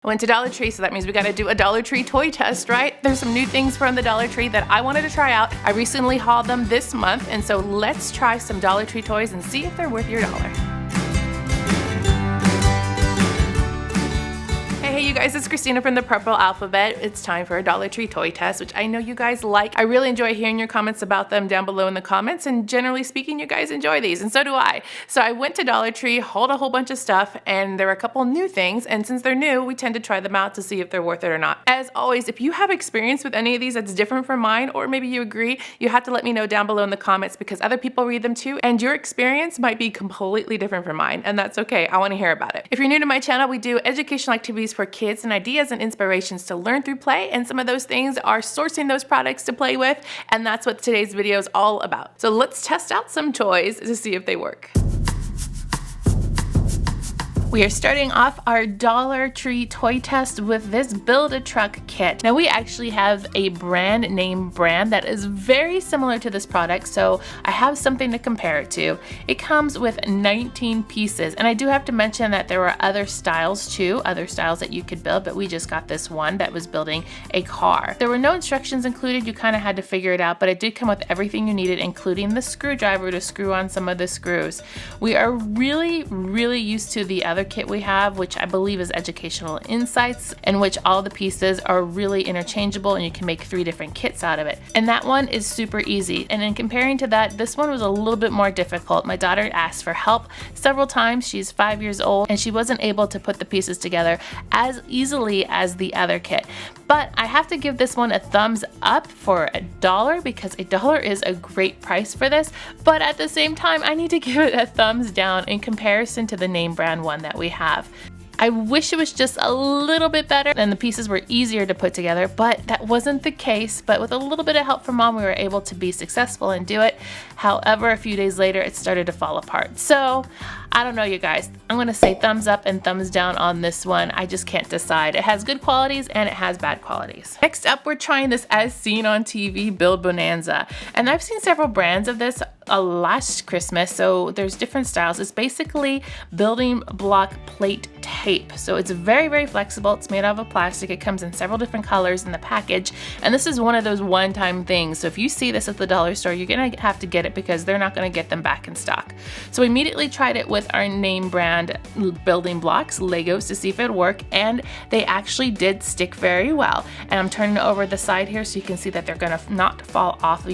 I went to Dollar Tree, so that means we gotta do a Dollar Tree toy test, right? There's some new things from the Dollar Tree that I wanted to try out. I recently hauled them this month, and so let's try some Dollar Tree toys and see if they're worth your dollar. Hey you guys, it's Christina from the Purple Alphabet. It's time for a Dollar Tree toy test, which I know you guys like. I really enjoy hearing your comments about them down below in the comments, and generally speaking, you guys enjoy these, and so do I. So I went to Dollar Tree, hauled a whole bunch of stuff, and there were a couple new things, and since they're new, we tend to try them out to see if they're worth it or not. As always, if you have experience with any of these that's different from mine, or maybe you agree, you have to let me know down below in the comments because other people read them too, and your experience might be completely different from mine, and that's okay. I want to hear about it. If you're new to my channel, we do educational activities for kids and ideas and inspirations to learn through play, and some of those things are sourcing those products to play with, and that's what today's video is all about. So let's test out some toys to see if they work. We are starting off our Dollar Tree toy test with this Build-A-Truck kit. Now we actually have a brand name brand that is very similar to this product, so I have something to compare it to. It comes with 19 pieces, and I do have to mention that there were other styles too, other styles that you could build, but we just got this one that was building a car. There were no instructions included, you kind of had to figure it out, but it did come with everything you needed, including the screwdriver to screw on some of the screws. We are really used to the other kit we have, which I believe is Educational Insights, in which all the pieces are really interchangeable and you can make 3 different kits out of it. And that one is super easy. And in comparing to that, this one was a little bit more difficult. My daughter asked for help several times. She's 5 years old and she wasn't able to put the pieces together as easily as the other kit. But I have to give this one a thumbs up for $1 because $1 is a great price for this. But at the same time, I need to give it a thumbs down in comparison to the name brand one that we have. I wish it was just a little bit better and the pieces were easier to put together, but that wasn't the case. But with a little bit of help from mom, we were able to be successful and do it. However, a few days later, it started to fall apart. So I don't know, you guys. I'm gonna say thumbs up and thumbs down on this one. I just can't decide. It has good qualities and it has bad qualities. Next up, we're trying this As Seen on TV Build Bonanza. And I've seen several brands of this last Christmas, so there's different styles. It's basically building block plate tape. So it's very flexible. It's made out of a plastic. It comes in several different colors in the package. And this is one of those one-time things. So if you see this at the dollar store, you're gonna have to get it because they're not gonna get them back in stock. So we immediately tried it with our name brand building blocks, Legos, to see if it would work, and they actually did stick very well. And I'm turning it over the side here so you can see that they're gonna not fall off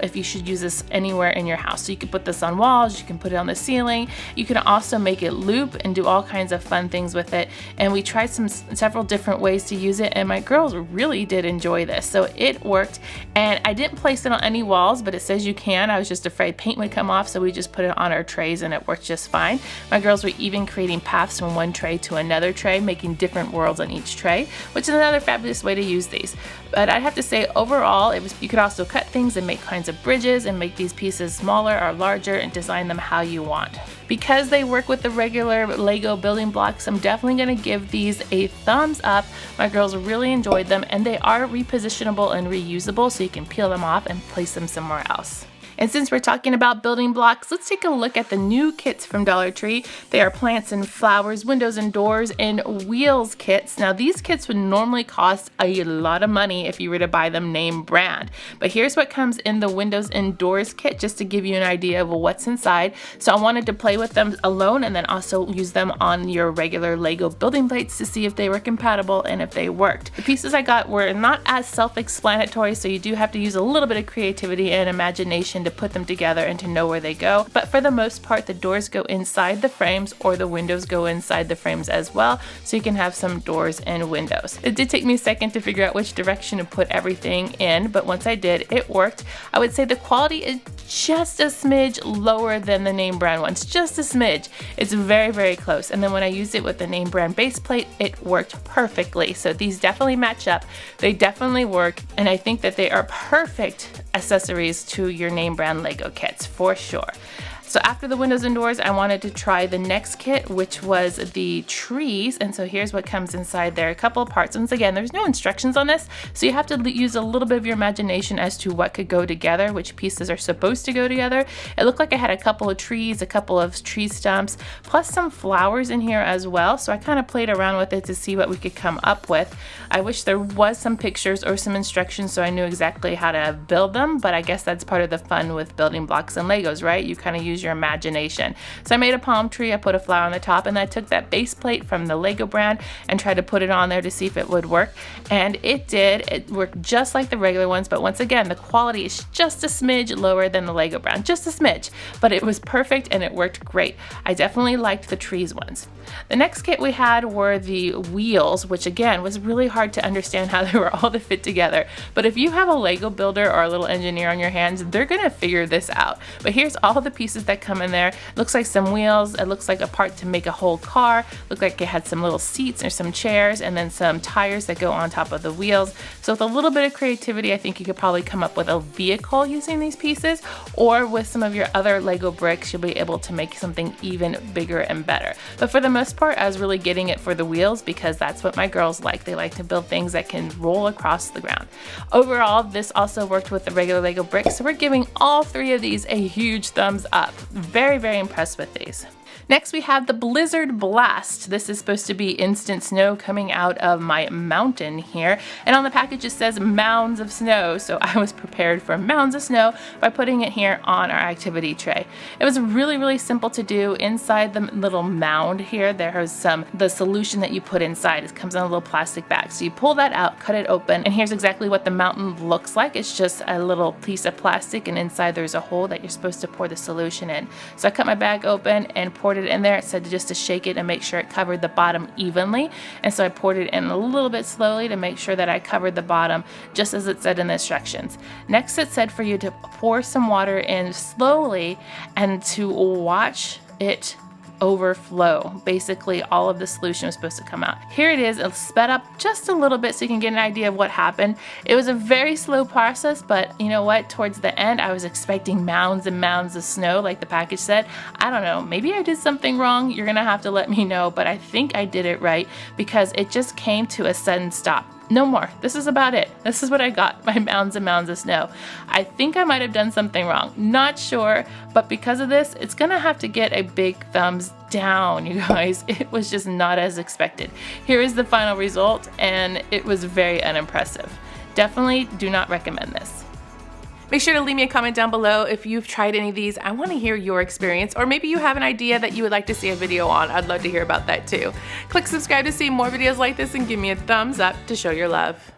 if you should use this anywhere in your house. So you can put this on walls, you can put it on the ceiling, you can also make it loop and do all kinds of fun things with it. And we tried several different ways to use it, and my girls really did enjoy this. So it worked, and I didn't place it on any walls, but it says you can. I was just afraid paint would come off, so we just put it on our trays and it worked just fine. My girls were even creating paths from one tray to another tray, making different worlds on each tray, which is another fabulous way to use these. But I have to say, overall, you could also cut things and make kinds of bridges and make these pieces smaller or larger and design them how you want. Because they work with the regular Lego building blocks, I'm definitely going to give these a thumbs up. My girls really enjoyed them, and they are repositionable and reusable, so you can peel them off and place them somewhere else. And since we're talking about building blocks, let's take a look at the new kits from Dollar Tree. They are plants and flowers, windows and doors, and wheels kits. Now these kits would normally cost a lot of money if you were to buy them name brand. But here's what comes in the windows and doors kit, just to give you an idea of what's inside. So I wanted to play with them alone and then also use them on your regular Lego building plates to see if they were compatible and if they worked. The pieces I got were not as self-explanatory, so you do have to use a little bit of creativity and imagination to put them together and to know where they go. But for the most part, the doors go inside the frames, or the windows go inside the frames as well, so you can have some doors and windows. It did take me a second to figure out which direction to put everything in, but once I did, it worked. I would say the quality is just a smidge lower than the name brand ones, just a smidge. It's very close. And then when I used it with the name brand base plate, it worked perfectly. So these definitely match up. They definitely work, and I think that they are perfect accessories to your name brand Lego kits for sure. So after the windows and doors, I wanted to try the next kit, which was the trees. And so here's what comes inside there. A couple of parts. Once again, there's no instructions on this, so you have to use a little bit of your imagination as to what could go together, which pieces are supposed to go together. It looked like I had a couple of trees, a couple of tree stumps, plus some flowers in here as well. So I kind of played around with it to see what we could come up with. I wish there was some pictures or some instructions so I knew exactly how to build them, but I guess that's part of the fun with building blocks and Legos, right? You kind of use your imagination. So I made a palm tree, I put a flower on the top, and I took that base plate from the Lego brand and tried to put it on there to see if it would work. And it did. It worked just like the regular ones, but once again, the quality is just a smidge lower than the Lego brand, just a smidge, but it was perfect and it worked great. I definitely liked the trees ones. The next kit we had were the wheels, which again was really hard to understand how they were all to fit together. But if you have a Lego builder or a little engineer on your hands, they're gonna figure this out. But here's all the pieces that come in there. Looks like some wheels, it looks like a part to make a whole car, looked like it had some little seats or some chairs, and then some tires that go on top of the wheels. So with a little bit of creativity, I think you could probably come up with a vehicle using these pieces, or with some of your other Lego bricks, you'll be able to make something even bigger and better. But for the most part, I was really getting it for the wheels because that's what my girls like. They like to build things that can roll across the ground. Overall, this also worked with the regular Lego bricks, so we're giving all three of these a huge thumbs up. Very, very impressed with these. Next we have the Blizzard Blast. This is supposed to be instant snow coming out of my mountain here. And on the package it says mounds of snow, so I was prepared for mounds of snow by putting it here on our activity tray. It was really, really simple to do. Inside the little mound here, there is the solution that you put inside. It comes in a little plastic bag. So you pull that out, cut it open, and here's exactly what the mountain looks like. It's just a little piece of plastic, and inside there's a hole that you're supposed to pour the solution in. So I cut my bag open and poured it in there. It said just to shake it and make sure it covered the bottom evenly, and so I poured it in a little bit slowly to make sure that I covered the bottom just as it said in the instructions. Next it said for you to pour some water in slowly and to watch it overflow. Basically all of the solution was supposed to come out. Here it is. It sped up just a little bit so you can get an idea of what happened. It was a very slow process, but you know what? Towards the end I was expecting mounds and mounds of snow like the package said. I don't know, maybe I did something wrong. You're gonna have to let me know, but I think I did it right because it just came to a sudden stop. No more. This is about it. This is what I got, my mounds and mounds of snow. I think I might have done something wrong. Not sure, but because of this, it's gonna have to get a big thumbs down, you guys. It was just not as expected. Here is the final result, and it was very unimpressive. Definitely do not recommend this. Make sure to leave me a comment down below if you've tried any of these. I want to hear your experience, or maybe you have an idea that you would like to see a video on. I'd love to hear about that too. Click subscribe to see more videos like this and give me a thumbs up to show your love.